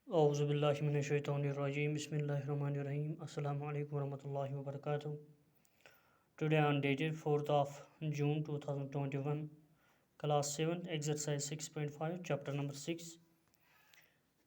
औज़ुबिल्लाहिमिनश्शैतानिर्रजीम बिस्मिल्लाहिर्रहमानिर्रहीम अस्सलामु अलैकुम वरहमतुल्लाहि वबरकातुहू। Today on dated 4th of June 2021, class 7 exercise 6.5 chapter number 6।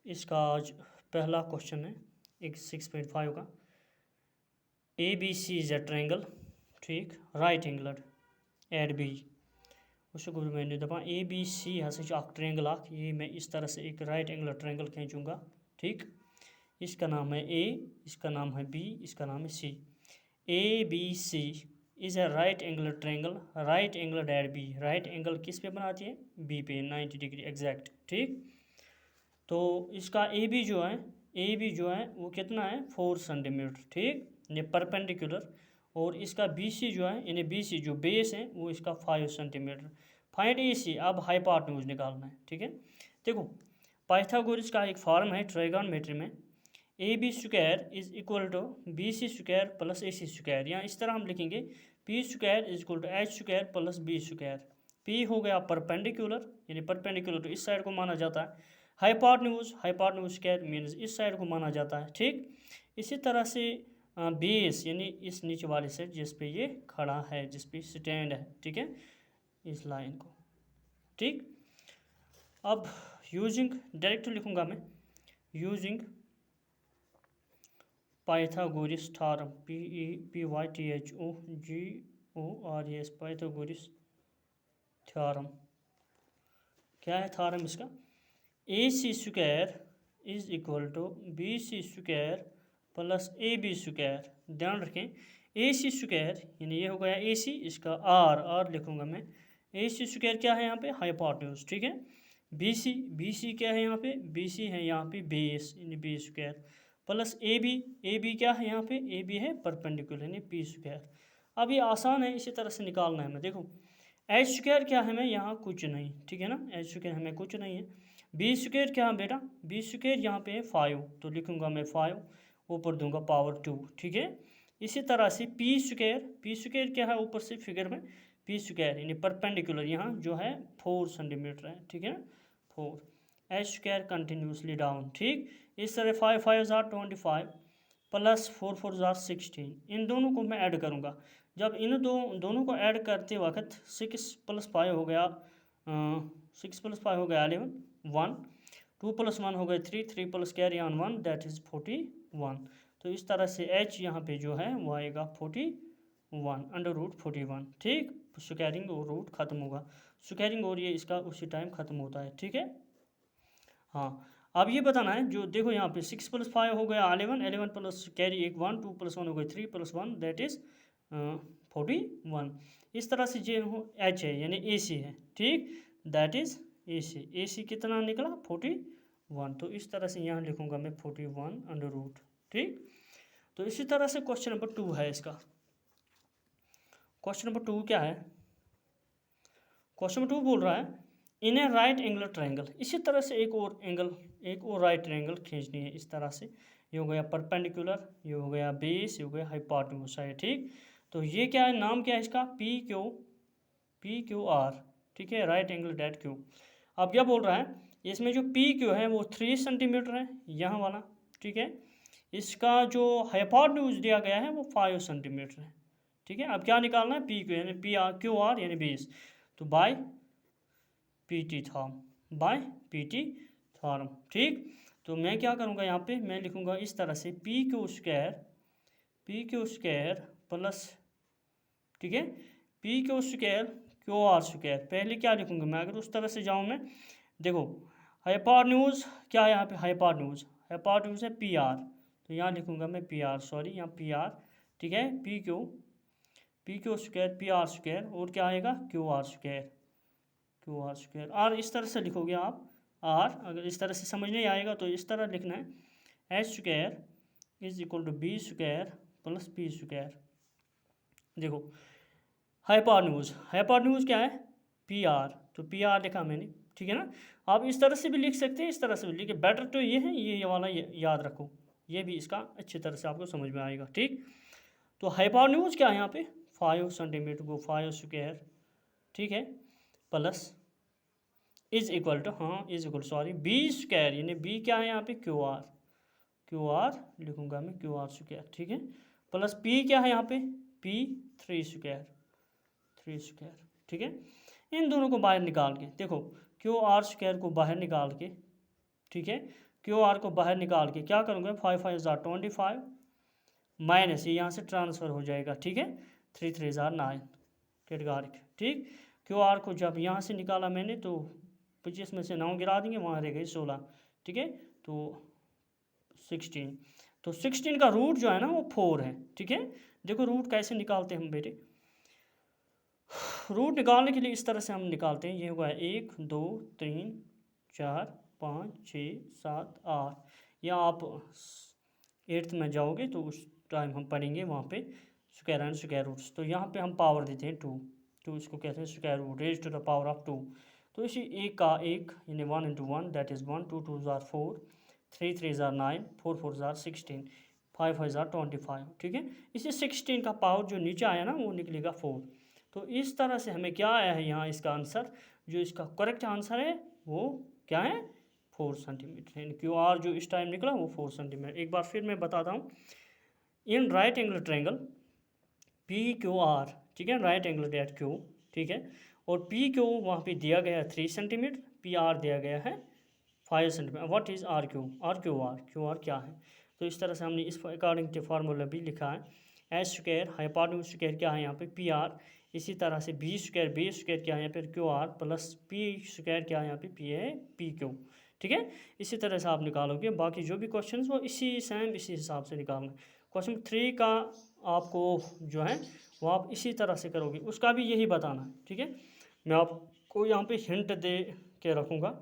इसका आज पहला क्वेश्चन है एक 6.5 का। ABC इज अ ट्रायंगल, ठीक, राइट एंगलड एट बी। उस मैंने दपा ABC हसा ट्रायंगल ये मैं इस तरह से एक राइट एंगल ट्रायंगल खींचूंगा, ठीक। इसका नाम है A, इसका नाम है B, इसका नाम है C। ABC is a right angle triangle, right angle at B. Right angle किस पे बनाती है? B पे, 90 डिग्री एग्जैक्ट, ठीक। तो इसका AB जो है वो कितना है? 4 सेंटीमीटर, ठीक, ये परपेंडिकुलर। और इसका BC जो है यानी BC जो बेस है वो इसका 5 सेंटीमीटर। फाइंड AC, अब हाइपोटेन्यूज निकालना है, ठीक है। देखो पाइथागोरस का एक फॉर्म है ट्रायगोनोमेट्री में, AB square is equal to BC square plus AC square. यहाँ इस तरह हम लिखेंगे P square is equal to H square plus B square. P हो गया परपेंडिकुलर यानी परपेंडिकुलर तो इस साइड को माना जाता है। हाइपोटेन्यूज स्क्वायर मीन्स इस साइड को माना जाता है, ठीक। इसी तरह से बेस यानी इस नीचे वाले साइड जिस पे ये खड़ा है, जिस पे स्टैंड है, ठीक है, इस लाइन को, ठीक। अब यूजिंग डायरेक्ट लिखूंगा मैं, using Pythagoras theorem, PYTHOGORS Pythagoras theorem. क्या है थ्योरम इसका? AC square is equal to BC square plus AB square. ध्यान रखें AC स्क्वायर यानी ये हो गया AC, इसका R लिखूंगा मैं। AC स्क्वायर क्या है यहाँ पे? हाइपोटेन्यूज, ठीक है। BC क्या है यहाँ पे? BC है यहाँ पे बेस यानी B स्क्वायर प्लस AB क्या है यहाँ पे? AB है परपेंडिकुलर यानी P स्क्वायर। अब ये आसान है, इसी तरह से निकालना है हमें। देखो H स्क्वायर क्या है? हमें यहाँ कुछ नहीं, ठीक है ना, H स्क्वायर हमें कुछ नहीं है। B स्क्वायर क्या है बेटा? B स्क्वायर यहाँ पे है 5, तो लिखूंगा मैं 5, ऊपर दूंगा पावर 2, ठीक है। इसी तरह से P स्क्वायर क्या है? ऊपर से फिगर में P स्क्वायर यानी परपेंडिकुलर यहाँ जो है 4 सेंटीमीटर है, ठीक है ना, 4। H स्क्वायर कंटिन्यूसली डाउन, ठीक। इस तरह 5 5 25 प्लस 4 4 16। इन दोनों को मैं ऐड करूँगा। जब इन दोनों को ऐड करते वक्त 6 + 5 हो गया 6 + 5 हो गया 11 1, 2 + 1 हो गए 3, 3 plus carry on 1 that is 41। तो इस तरह से H यहाँ पे जो है वो आएगा 41 √41, ठीक। स्क्वायरिंग और रूट खत्म होगा, स्क्वायरिंग और ये इसका उसी टाइम खत्म होता है, ठीक है। हाँ अब ये बताना है, जो देखो यहाँ पे 6 + 5 हो गया 11, 11 प्लस कैरी एक 1, 2 + 1 हो गया 3 + 1 दैट इज़ 41। इस तरह से जो H है यानी AC है, ठीक, दैट इज़ AC कितना निकला? 41। तो इस तरह से यहाँ लिखूँगा मैं 41 ठीक। तो इसी तरह से क्वेश्चन नंबर 2 है इसका। क्वेश्चन नंबर 2 क्या है? क्वेश्चन नंबर 2 बोल रहा है इन ए राइट एंगल ट्रायंगल। इसी तरह से एक और राइट ट्रायंगल खींचनी है इस तरह से। ये हो गया परपेंडिकुलर, ये हो गया बेस, ये हो गया हाइपोटेन्यूज है, ठीक। तो ये क्या है, नाम क्या है इसका? PQR, ठीक है, राइट एंगल डेट क्यू। अब क्या बोल रहा है, इसमें जो PQ है वो 3 सेंटीमीटर है यहाँ वाला, ठीक है। इसका जो हाइपोटेन्यूज दिया गया है वो 5 सेंटीमीटर है, ठीक है। अब क्या निकालना है? PQ यानी QR यानी बेस, तो बाय PT थॉर्म, ठीक। तो मैं क्या करूँगा यहाँ पे, मैं लिखूँगा इस तरह से PQ स्क्वायर प्लस, ठीक है, PQ स्क्वायर QR स्क्वायर। पहले क्या लिखूँगा मैं, अगर उस तरह से जाऊँ मैं, देखो हाइपोटेन्यूज क्या है यहाँ पे? हाइपोटेन्यूज है PR, तो यहाँ लिखूँगा मैं PR, सॉरी यहाँ PR, ठीक है। PQ स्क्वायर PR स्क्वायर और क्या आएगा? QR स्क्वायर और इस तरह से लिखोगे आप R। अगर इस तरह से समझ नहीं आएगा तो इस तरह लिखना है H square is equal to B square plus P square. देखो हाइपोटेन्यूज क्या है? PR, तो PR लिखा मैंने, ठीक है ना। आप इस तरह से भी लिख सकते हैं, इस तरह से भी लिखे, बेटर तो ये है, ये वाला याद रखो, ये भी इसका अच्छी तरह से आपको समझ में आएगा, ठीक। तो हाइपोटेन्यूज क्या है यहाँ पे? 5 सेंटीमीटर को 5 स्क्वायर, ठीक है, प्लस इज इक्वल टू, हाँ is equal sorry, B square, यानी बी क्या है यहाँ पे क्यू आर लिखूंगा मैं क्यू आर स्क्वायर, ठीक है, प्लस पी क्या है यहाँ पे पी थ्री स्क्वायर, ठीक है। इन दोनों को बाहर निकाल के देखो, क्यू आर स्क्वायर को बाहर निकाल के, ठीक है, क्यू आर को बाहर निकाल के क्या करूँगा, 5×5 = 25 माइनस, ये यहाँ से ट्रांसफ़र हो जाएगा, ठीक है, 3×3 = 9 कैटेगोरिक, ठीक। क्यू आर को जब यहाँ से निकाला मैंने तो 25 में से 9 गिरा देंगे, वहाँ रह गई 16, ठीक है, तो 16, तो 16 का रूट जो है ना वो 4 है, ठीक है। देखो रूट कैसे निकालते हैं हम बेटे, रूट निकालने के लिए इस तरह से हम निकालते हैं, ये होगा 1 2 3 4 5 6 7 8, या आप 8th में जाओगे तो उस टाइम हम पढ़ेंगे वहाँ पे स्क्वायर एंड स्क्वायर रूट्स। तो यहाँ पे हम पावर देते हैं 2, तो इसको कहते हैं square root, raise to the power of 2। तो इसी एक का एक, यानी 1 × 1 दैट इज़ 1, 2 × 2 = 4, 3 × 3 = 9, 4 × 4 = 16, 5 × 5 = 25, ठीक है। इसे 16 का पावर जो नीचे आया ना वो निकलेगा 4। तो इस तरह से हमें क्या आया है यहाँ, इसका आंसर, जो इसका करेक्ट आंसर है वो क्या है, 4 सेंटीमीटर, यानी क्यू आर जो इस टाइम निकला वो 4 सेंटीमीटर। एक बार फिर मैं बताता हूँ, in right angle triangle P Q R, ठीक है, राइट एंगल एट क्यू, ठीक है, और पी क्यू वहाँ पे दिया गया है 3 सेंटीमीटर, पी आर दिया गया है 5 centimetre. What is R Q, Q R क्या है, तो इस तरह से हमने इस अकॉर्डिंग टू फार्मूला भी लिखा है, एस स्क्वायर हाइपोटेन्यूज स्क्वायर क्या है यहाँ पे पी आर, इसी तरह से बी स्क्वायर क्या है यहाँ पे Q R, plus P square क्या है यहाँ पे पी है पी क्यू, ठीक है। इसी तरह से आप निकालोगे, बाकी जो भी क्वेश्चन वो इसी हिसाब से निकालना। क्वेश्चन 3 का आपको जो है वो आप इसी तरह से करोगे, उसका भी यही बताना है, ठीक है। मैं आपको यहाँ पे हिंट दे के रखूँगा,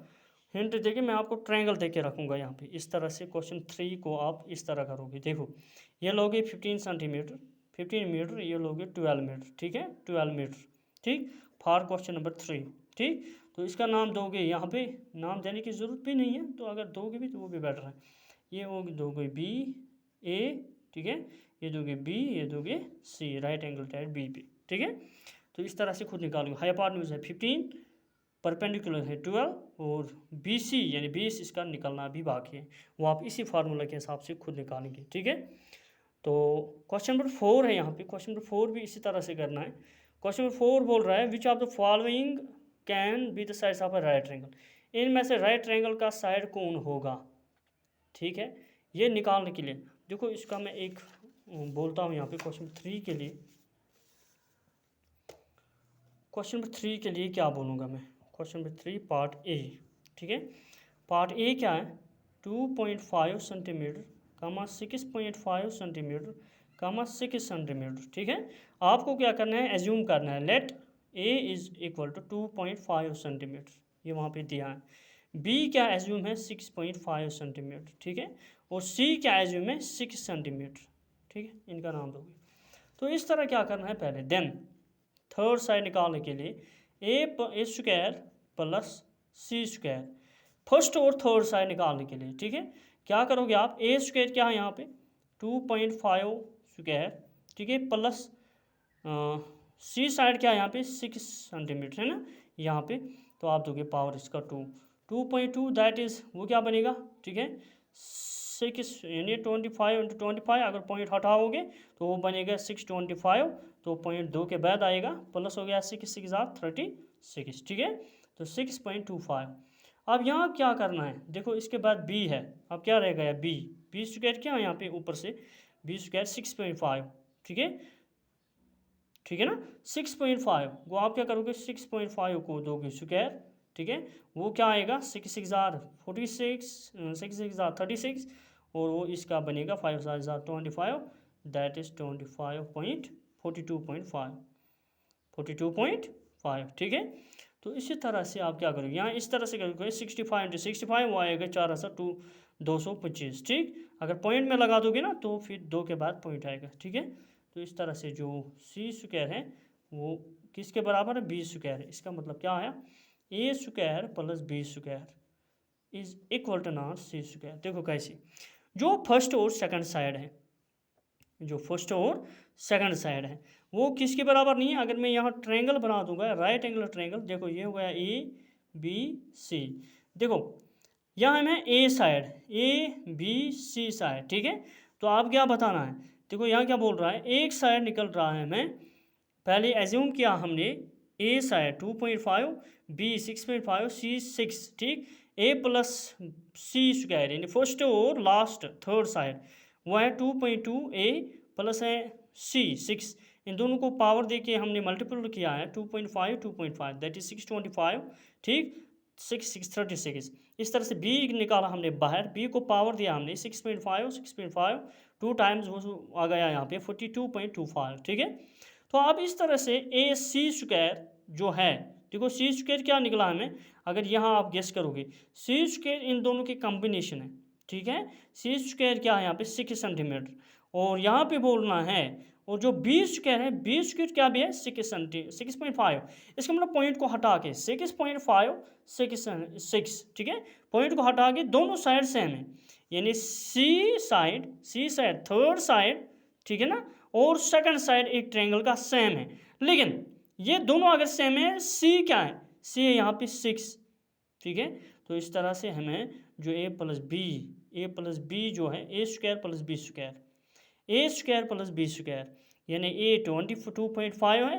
हिंट दे के मैं आपको ट्रायंगल दे के रखूँगा यहाँ पे, इस तरह से क्वेश्चन 3 को आप इस तरह करोगे। देखो ये लोगे 15 सेंटीमीटर 15 मीटर, ये लोगे 12 मीटर, ठीक है, 12 मीटर, ठीक, फॉर क्वेश्चन नंबर 3, ठीक। तो इसका नाम दोगे, यहाँ पे नाम देने की ज़रूरत भी नहीं है, तो अगर दोगे भी तो वो भी बेटर है। ये हो दोगे बी ए, ठीक है, ये दोगे बी, ये दोगे सी, राइट एंगल टाइट बी पे, ठीक है। तो इस तरह से खुद निकालोगे, हाइपोटेन्यूज है 15, परपेंडिकुलर है 12, और बी सी यानी बेस इसका निकलना भी बाकी है, वो आप इसी फार्मूला के हिसाब से खुद निकालेंगे, ठीक है। तो क्वेश्चन नंबर 4 है यहाँ पे, क्वेश्चन नंबर 4 भी इसी तरह से करना है। क्वेश्चन नंबर 4 बोल रहा है which of the following can be the sides of a right triangle, इनमें से राइट ट्रायंगल का साइड कौन होगा, ठीक है। ये निकालने के लिए देखो, इसका मैं एक बोलता हूँ यहाँ पे क्वेश्चन 3 के लिए, क्वेश्चन नंबर 3 के लिए क्या बोलूँगा मैं, क्वेश्चन नंबर 3 पार्ट ए, ठीक है। पार्ट ए क्या है, 2.5 सेंटीमीटर, 6.5 सेंटीमीटर, 6 सेंटीमीटर, ठीक है। आपको क्या करना है, एज्यूम करना है, let A is equal to 2.5 centimetre, ये वहाँ पे दिया है। बी क्या एज्यूम है 6.5 सेंटीमीटर, ठीक है, और सी क्या एज्यूम है 6 सेंटीमीटर, ठीक है, इनका नाम दोगे। तो इस तरह क्या करना है पहले, देन थर्ड साइड निकालने के लिए ए स्क्वायर प्लस सी स्क्वायर, फर्स्ट और थर्ड साइड निकालने के लिए, ठीक है। क्या करोगे आप, ए स्क्वायर क्या है यहाँ पे 2.5 स्क्वायर, ठीक है, प्लस सी साइड क्या है यहाँ पे 6 सेंटीमीटर है ना यहाँ पे, तो आप दोगे पावर इसका 2.2 दैट इज़ वो क्या बनेगा, ठीक है, 6 यानी 25 × 25, अगर पॉइंट हटाओगे तो वो बनेगा 625, तो पॉइंट 2 के बाद आएगा, प्लस हो गया 6 6 36, ठीक है, तो 6.25। अब यहाँ क्या करना है, देखो इसके बाद बी है, अब क्या रह गया बी स्क्वायर क्या है यहाँ पे ऊपर से बी स्क्वायर 6.5, ठीक है, ठीक है ना, 6.5 वो आप क्या करोगे 6.5 को दोगे स्क्वायर, ठीक है, वो क्या आएगा 6 6 46, 6 6 36, और वो इसका बनेगा 5 7 25, दैट इज़ 42.5, ठीक है। तो इसी तरह से आप क्या करोगे, यहाँ इस तरह से करोगे 65 × 65, वो आएगा 225, ठीक। अगर पॉइंट में लगा दोगे ना तो फिर 2 के बाद पॉइंट आएगा, ठीक है। तो इस तरह से जो सी स्क्वायर है वो किसके बराबर है, बी स्क्वायर है। इसका मतलब क्या आया, A square plus B square is equal to not C square. देखो कैसे, जो फर्स्ट और सेकंड साइड है, जो फर्स्ट और सेकंड साइड है वो किसके बराबर नहीं है। अगर मैं यहाँ ट्रायंगल बना दूंगा, राइट एंगल ट्रायंगल, देखो ये हो गया ए बी सी। देखो यहाँ हमें A side, A B C side, ठीक है। तो आप क्या बताना है, देखो यहाँ क्या बोल रहा है, एक साइड निकल रहा है हमें, पहले एज्यूम किया हमने ए साइड 2.5, बी 6.5, सी 6, ठीक। ए प्लस सी स्क्वायर यानी फर्स्ट और लास्ट थर्ड साइड वो है 2.2, ए प्लस है सी 6, इन दोनों को पावर दे के हमने मल्टीपल किया है 2.5 2.5 दैट इज 625, ठीक। 6 36, इस तरह से बी निकाला हमने बाहर, बी को पावर दिया हमने 6.5 6.5 2 टाइम्स वो आ गया यहाँ पे 42.25, ठीक है। तो आप इस तरह से ए सी स्क्वायर जो है, देखो सी स्क्वायर क्या निकला हमें, अगर यहाँ आप गेस करोगे सी स्क्वायर इन दोनों की कॉम्बिनेशन है, ठीक है। सी स्क्वायर क्या है यहाँ पे 6 सेंटीमीटर, और यहाँ पे बोलना है, और जो बी स्क्वायर है, बी स्क्वायर क्या भी है 6.5, इसका मतलब पॉइंट को हटा के 6.5 6, ठीक है। पॉइंट को हटा के दोनों साइड सेम है, यानी सी साइड थर्ड साइड, ठीक है ना, और सेकंड साइड एक ट्रायंगल का सेम है। लेकिन ये दोनों अगर सेम है, सी क्या है, सी है यहाँ पे 6, ठीक है। तो इस तरह से हमें जो ए प्लस बी जो है ए स्क्वायर प्लस बी स्क्वायर, ए स्क्वायर प्लस बी स्क्वायर यानी ए 22.5 है